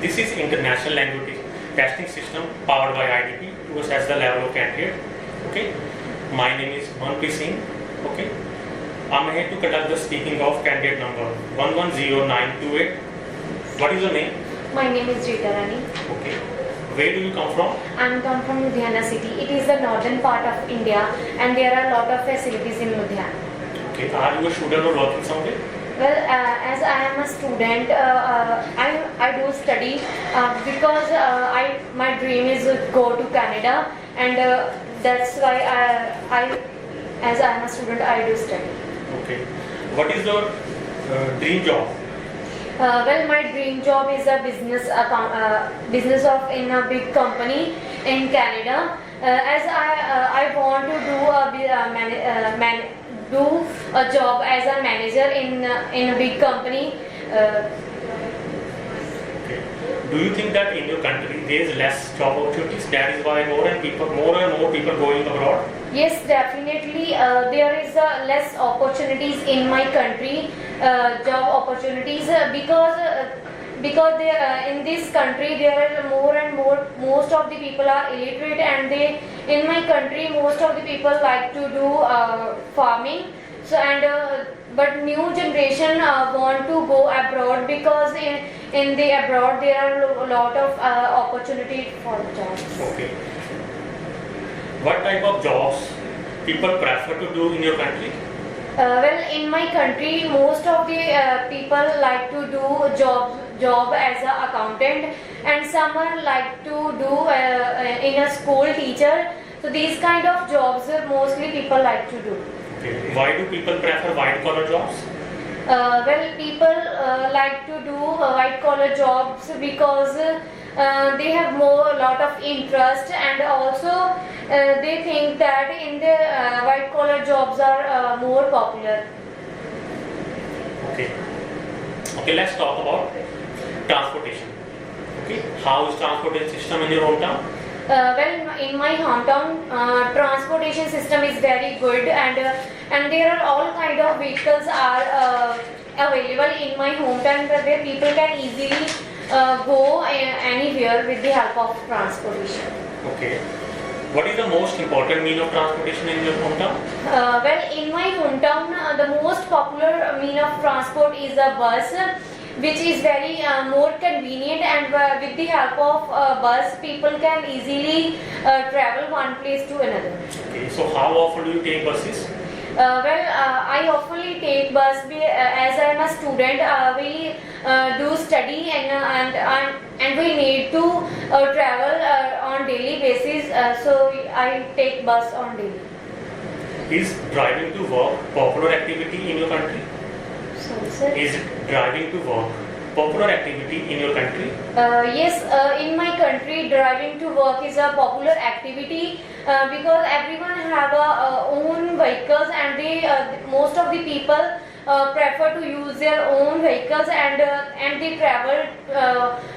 This is international language testing system powered by IDP to assess the level of candidate. Okay. My name is Manpreet Singh. Okay. I'm here to conduct the speaking of candidate number 110928. What is your name? My name is Rita Rani. Okay. Where do you come from? I come from Ludhiana city. It is the northern part of India and there are a lot of facilities in Ludhiana. Okay. Are you a student or working somewhere? Well, as I am a student, I do study because my dream is to go to Canada, and that's why as I am a student, I do study. Okay. What is your dream job? Well, my dream job is a business of in a big company in Canada. As I want to do a job as a manager in a big company. Okay. Do you think that in your country there is less job opportunities? That is why more and more people going abroad? Yes, definitely. There is less opportunities in my country, job opportunities, because in this country there are more and more. Most of the people are illiterate, and in my country most of the people like to do farming. So but new generation want to go abroad because in the abroad there are a lot of opportunity for jobs. Okay. What type of jobs people prefer to do in your country? Well, in my country, most of the people like to do job as an accountant, and some are like to do in a school teacher. So these kind of jobs mostly people like to do. Okay. Why do people prefer white collar jobs? Well, people like to do white collar jobs because they have a lot of interest, and also they think that in the white collar jobs are more popular. Okay. Okay, let's talk about transportation. Okay. How is transportation system in your hometown? Well, in my hometown, transportation system is very good, and there are all kind of vehicles are available in my hometown where people can easily go anywhere with the help of transportation. Okay. What is the most important mean of transportation in your hometown? Well, in my hometown, the most popular mean of transport is a bus, which is very more convenient, and with the help of bus, people can easily travel one place to another. Okay. So how often do you take buses? Well, I often take bus as I am a student. We do study and we need to travel on daily basis. So I take bus on daily. Is driving to work popular activity in your country? Sorry, sir. Is driving to work popular activity in your country? Yes, in my country, driving to work is a popular activity because everyone have own vehicles, and most of the people prefer to use their own vehicles, and they travel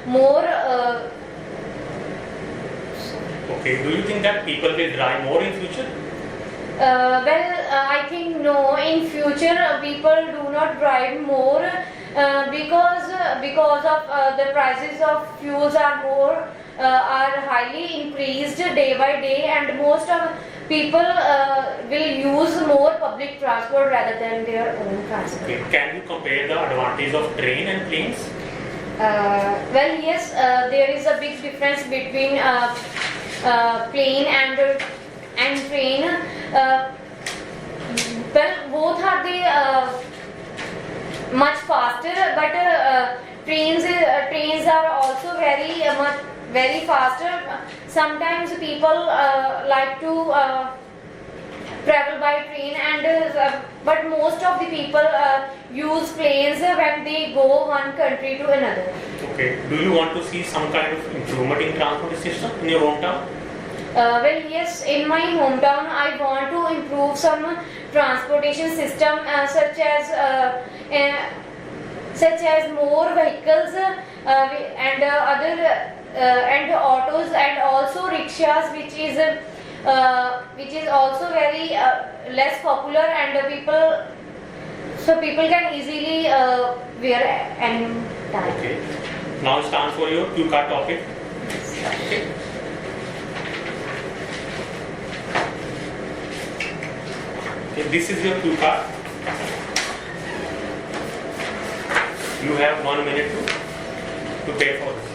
more. Okay. Do you think that people will drive more in future? Well, I think no. In future, people do not drive more because of the prices of fuels are highly increased day by day, and most of people will use more public transport rather than their own transport. Okay. Can you compare the advantage of train and planes? Well, yes, there is a big difference between plane and train. Well, both are the much faster, but trains are also very faster. Sometimes people like to travel by train, but most of the people use planes when they go one country to another. Okay. Do you want to see some kind of improvement in transport system in your hometown? Well, yes, in my hometown, I want to improve some transportation system such as more vehicles and autos, and also rickshaws, which is also very less popular, and people can easily wear any time. Okay. Now it's time for your cue card topic. Okay. Okay, this is your cue card. You have 1 minute to pay for this.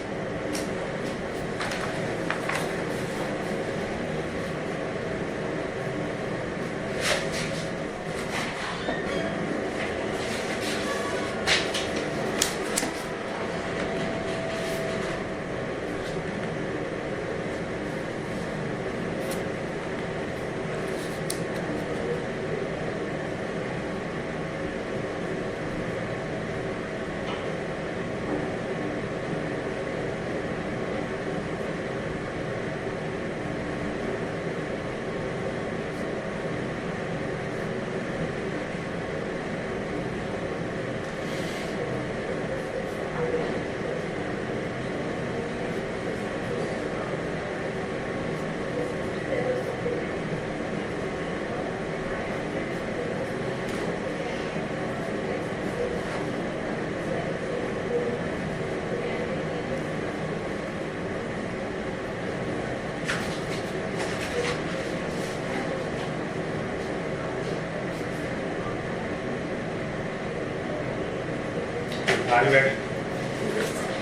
Are you ready?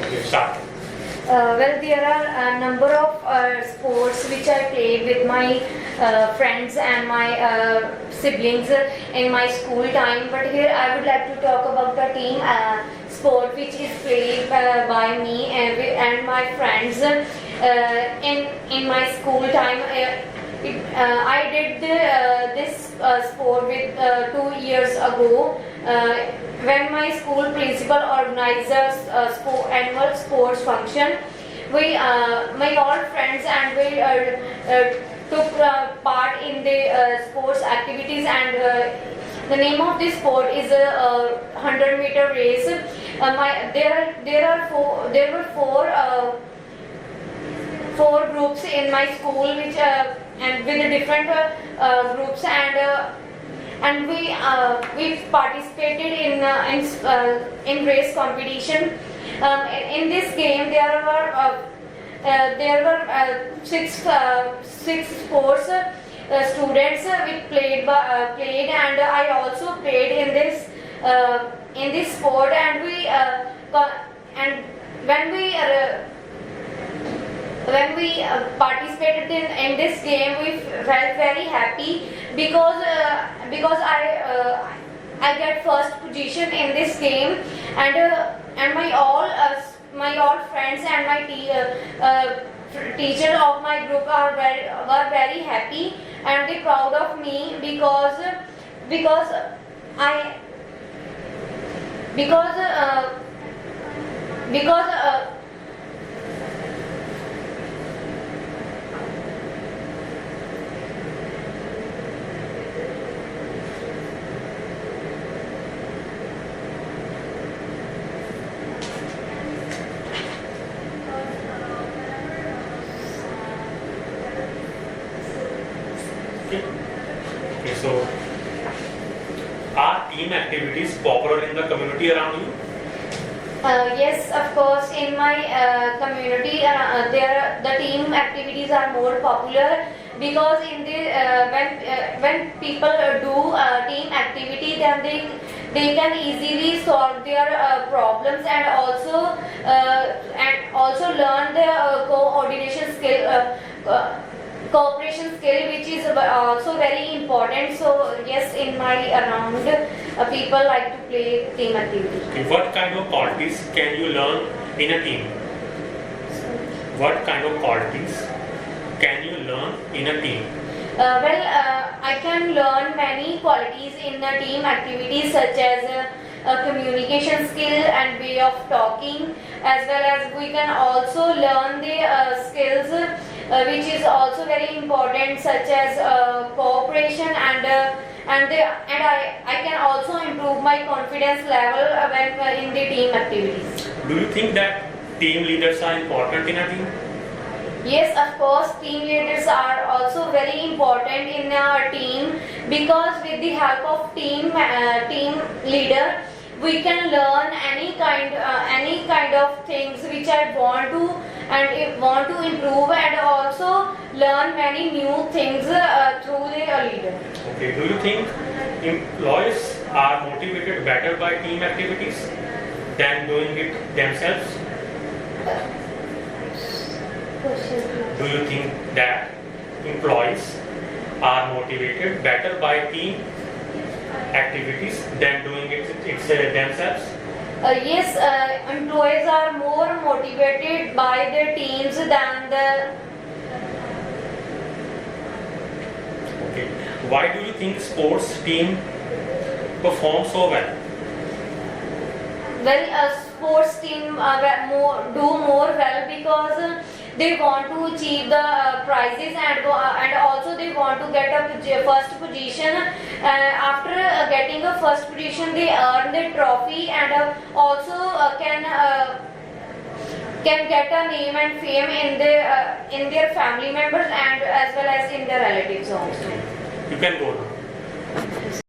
Okay, start. Well, there are a number of sports which I played with my friends and my siblings in my school time. But here I would like to talk about the team sport which is played by me and my friends in my school time. I did this sport with 2 years ago when my school principal organizes annual sports function. We, my all friends and we took part in the sports activities, and the name of this sport is a 100-meter race. There were four groups in my school, which and with different groups, and we participated in race competition. In this game, there were six sports students which played, and I also played in this sport. And when we participated in this game, we felt very happy because I get first position in this game, and my all friends and my teacher of my group were very happy, and they proud of me because Okay, so are team activities popular in the community around you? Yes, of course. In my community, the team activities are more popular because when people do team activity, then they can easily solve their problems, and also learn the coordination skill. Cooperation skill, which is also very important. So yes, in my around people like to play team activities. Okay, what kind of qualities can you learn in a team? What kind of qualities can you learn in a team? I can learn many qualities in a team activities, such as communication skill and way of talking, as well as we can also learn the skills which is also very important, such as cooperation, and I can also improve my confidence level when in the team activities. Do you think that team leaders are important in a team? Yes, of course, team leaders are also very important in a team, because with the help of team leader, we can learn any kind of things which I want to improve, and also learn many new things through the leader. Okay. Do you think employees are motivated better by team activities than doing it themselves? Do you think that employees are motivated better by team activities than doing it themselves? Yes, employees are more motivated by their teams than the. Okay. Why do you think sports team perform so well? Well, a sports team do more well because they want to achieve the prizes, and also they want to get a first position. After getting a first position, they earn the trophy, and also can get a name and fame in their family members, and as well as in their relatives also. You can go now.